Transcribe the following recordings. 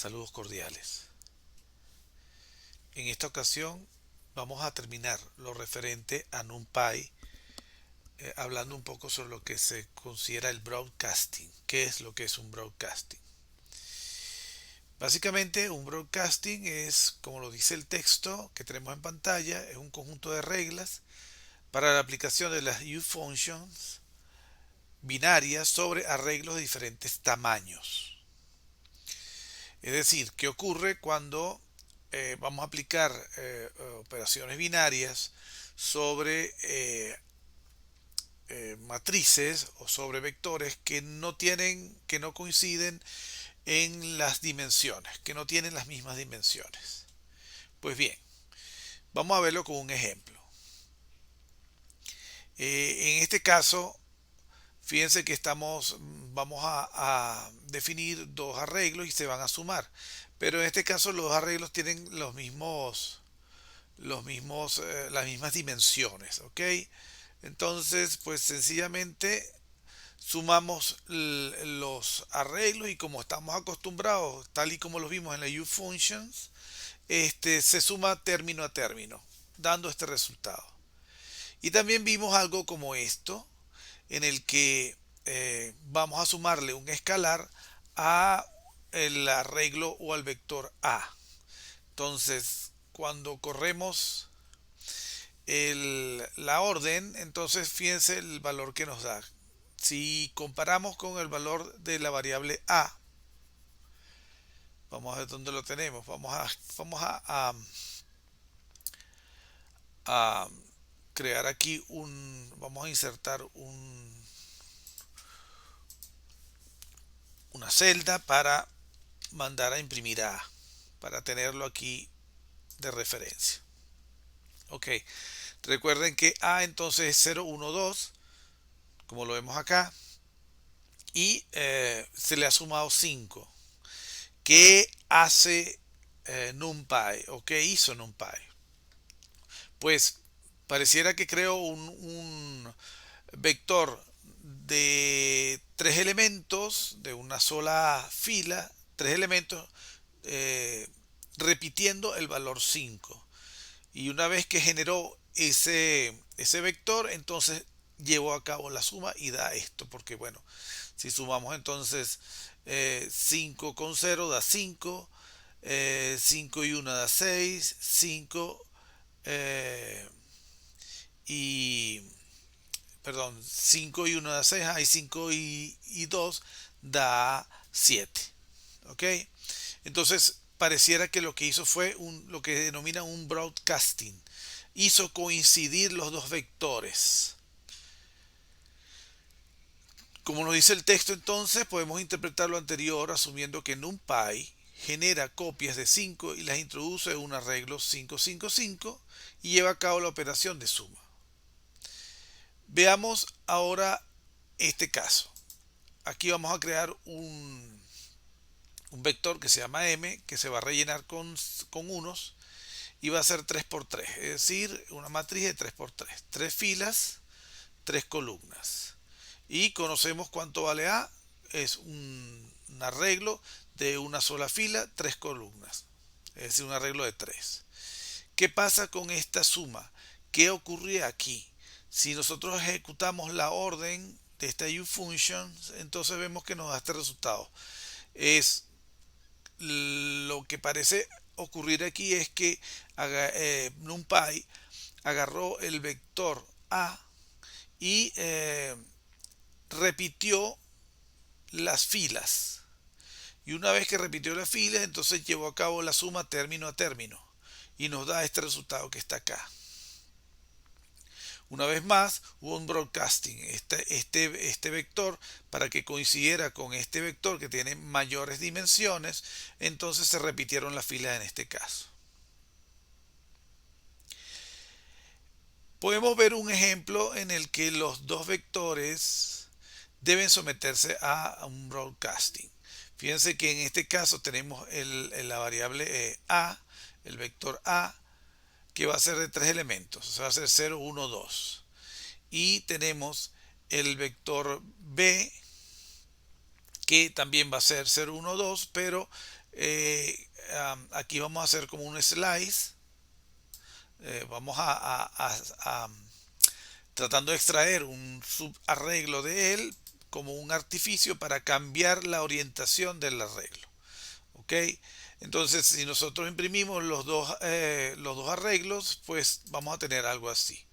Saludos cordiales. En esta ocasión vamos a terminar lo referente a NumPy, hablando un poco sobre lo que se considera el broadcasting. ¿Qué es lo que es un broadcasting? Básicamente un broadcasting es, como lo dice el texto que tenemos en pantalla, es un conjunto de reglas para la aplicación de las U-functions binarias sobre arreglos de diferentes tamaños. Es decir, ¿qué ocurre cuando vamos a aplicar operaciones binarias sobre matrices o sobre vectores que no coinciden en las dimensiones, que no tienen las mismas dimensiones? Pues bien, vamos a verlo con un ejemplo. En este caso, fíjense que vamos a definir dos arreglos y se van a sumar. Pero en este caso los dos arreglos tienen las mismas dimensiones, ¿ok? Entonces, pues sencillamente sumamos los arreglos y como estamos acostumbrados, tal y como los vimos en la U-functions, se suma término a término, dando este resultado. Y también vimos algo como esto, en el que vamos a sumarle un escalar a el arreglo o al vector A. Entonces, cuando corremos la orden, entonces fíjense el valor que nos da. Si comparamos con el valor de la variable A, vamos a ver dónde lo tenemos. A crear aquí vamos a insertar una celda para mandar a imprimir A, para tenerlo aquí de referencia. Ok, recuerden que A entonces es 0, 1, 2, como lo vemos acá, y se le ha sumado 5. ¿Qué hace NumPy o qué hizo NumPy? Pues pareciera que creó un vector de tres elementos de una sola fila, tres elementos eh, repitiendo el valor 5. Y una vez que generó ese vector, entonces llevó a cabo la suma y da esto. Porque bueno, si sumamos entonces 5 con 0 da 5, 5 y 1 da 6, 5 eh, y perdón, 5 y 1 da 6, hay 5 y 2 da 7. ¿Ok? Entonces, pareciera que lo que hizo fue lo que denomina un broadcasting. Hizo coincidir los dos vectores. Como nos dice el texto, entonces podemos interpretar lo anterior asumiendo que NumPy genera copias de 5 y las introduce en un arreglo 555 y lleva a cabo la operación de suma. Veamos ahora este caso. Aquí vamos a crear un vector que se llama M, que se va a rellenar con unos y va a ser 3 por 3, es decir, una matriz de 3 por 3, 3 filas, 3 columnas. Y conocemos cuánto vale A, es un arreglo de una sola fila, 3 columnas, es decir, un arreglo de 3. ¿Qué pasa con esta suma? ¿Qué ocurre aquí? Si nosotros ejecutamos la orden de esta uFunction, entonces vemos que nos da este resultado. Lo que parece ocurrir aquí es que NumPy agarró el vector A y repitió las filas. Y una vez que repitió las filas, entonces llevó a cabo la suma término a término. Y nos da este resultado que está acá. Una vez más, hubo un broadcasting. Este vector, para que coincidiera con este vector que tiene mayores dimensiones, entonces se repitieron las filas en este caso. Podemos ver un ejemplo en el que los dos vectores deben someterse a un broadcasting. Fíjense que en este caso tenemos la variable A, el vector A, que va a ser de tres elementos, o sea, va a ser 0, 1, 2. Y tenemos el vector B, que también va a ser 0, 1, 2, pero aquí vamos a hacer como un slice. Vamos a tratando de extraer un subarreglo de él como un artificio para cambiar la orientación del arreglo. ¿Ok? Entonces, si nosotros imprimimos los dos arreglos, pues vamos a tener algo así.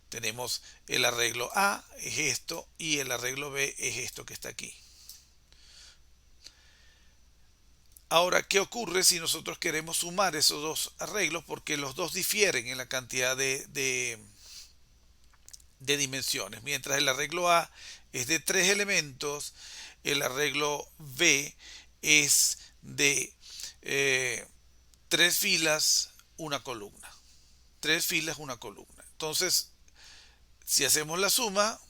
Tenemos el arreglo A, es esto, y el arreglo B es esto que está aquí. Ahora, ¿qué ocurre si nosotros queremos sumar esos dos arreglos? Porque los dos difieren en la cantidad de dimensiones. Mientras el arreglo A es de 3 elementos, el arreglo B es de 3 filas, una columna. 3 filas, una columna. Entonces, si hacemos la suma,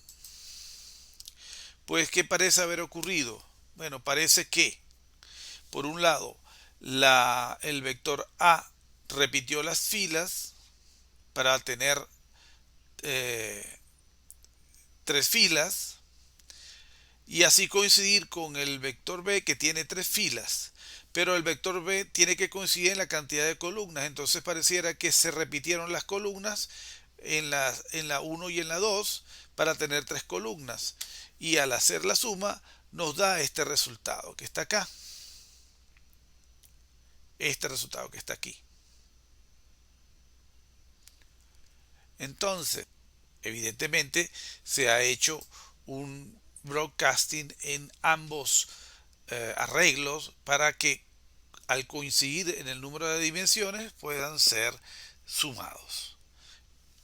pues ¿qué parece haber ocurrido? Bueno, parece que, por un lado, el vector A repitió las filas para tener eh, 3 filas y así coincidir con el vector B que tiene 3 filas. Pero el vector B tiene que coincidir en la cantidad de columnas. Entonces pareciera que se repitieron las columnas en la 1 y en la 2 para tener 3 columnas. Y al hacer la suma nos da este resultado que está acá. Este resultado que está aquí. Entonces, evidentemente se ha hecho un broadcasting en ambos arreglos para que al coincidir en el número de dimensiones puedan ser sumados.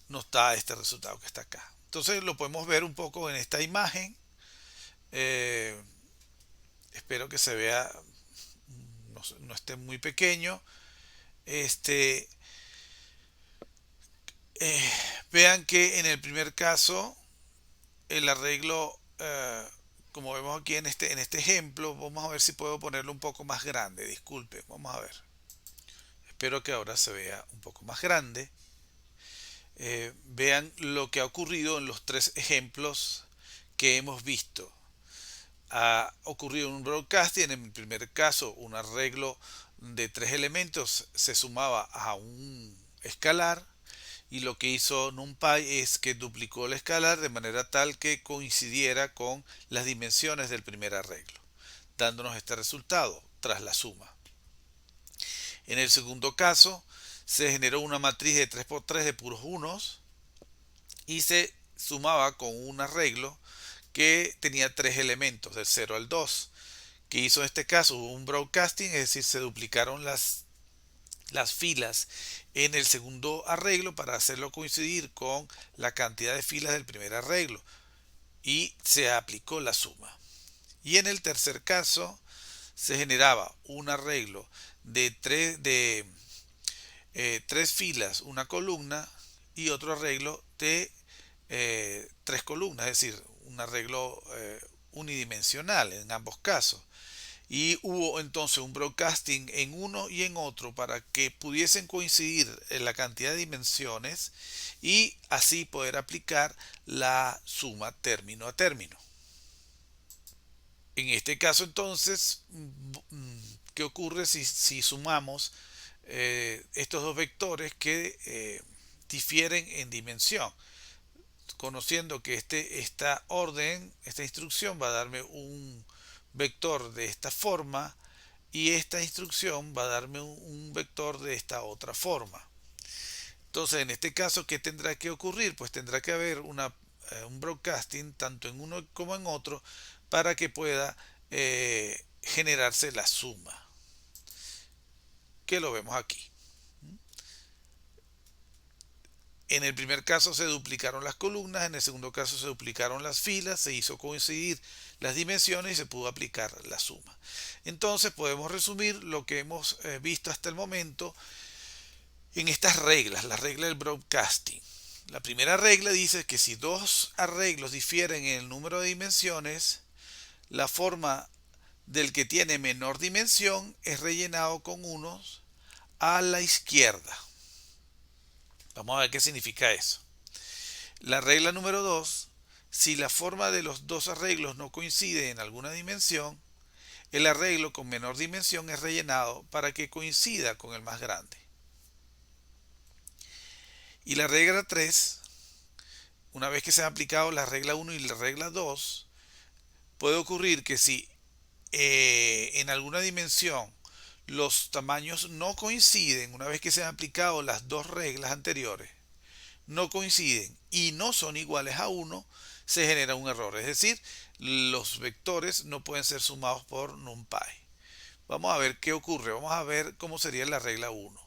Nos da este resultado que está acá. Entonces lo podemos ver un poco en esta imagen. Eh, espero que se vea, no esté muy pequeño. Este, eh, vean que en el primer caso el arreglo, como vemos aquí en este ejemplo, vamos a ver si puedo ponerlo un poco más grande. Disculpen, vamos a ver. Espero que ahora se vea un poco más grande. Vean lo que ha ocurrido en los tres ejemplos que hemos visto. Ha ocurrido un broadcasting, en el primer caso un arreglo de 3 elementos se sumaba a un escalar y lo que hizo NumPy es que duplicó el escalar de manera tal que coincidiera con las dimensiones del primer arreglo, dándonos este resultado tras la suma. En el segundo caso se generó una matriz de 3x3 de puros unos y se sumaba con un arreglo que tenía 3 elementos, del 0 al 2. Que hizo en este caso un broadcasting, es decir, se duplicaron las filas en el segundo arreglo para hacerlo coincidir con la cantidad de filas del primer arreglo y se aplicó la suma. Y en el tercer caso se generaba un arreglo de tres filas, una columna y otro arreglo de 3 columnas, es decir, un arreglo unidimensional en ambos casos. Y hubo entonces un broadcasting en uno y en otro para que pudiesen coincidir en la cantidad de dimensiones y así poder aplicar la suma término a término. En este caso entonces, ¿qué ocurre si sumamos estos dos vectores que difieren en dimensión? Conociendo que esta orden, esta instrucción va a darme un vector de esta forma y esta instrucción va a darme un vector de esta otra forma. Entonces, en este caso, ¿qué tendrá que ocurrir? Pues tendrá que haber un broadcasting tanto en uno como en otro para que pueda generarse la suma, que lo vemos aquí. En el primer caso se duplicaron las columnas, en el segundo caso se duplicaron las filas, se hizo coincidir las dimensiones y se pudo aplicar la suma. Entonces podemos resumir lo que hemos visto hasta el momento en estas reglas, la regla del broadcasting. La primera regla dice que si dos arreglos difieren en el número de dimensiones, la forma del que tiene menor dimensión es rellenado con unos a la izquierda. Vamos a ver qué significa eso. La regla número 2, si la forma de los dos arreglos no coincide en alguna dimensión, el arreglo con menor dimensión es rellenado para que coincida con el más grande. Y la regla 3, una vez que se ha aplicado la regla 1 y la regla 2, puede ocurrir que si en alguna dimensión los tamaños no coinciden, una vez que se han aplicado las dos reglas anteriores, no coinciden y no son iguales a 1, se genera un error. Es decir, los vectores no pueden ser sumados por NumPy. Vamos a ver qué ocurre. Vamos a ver cómo sería la regla 1.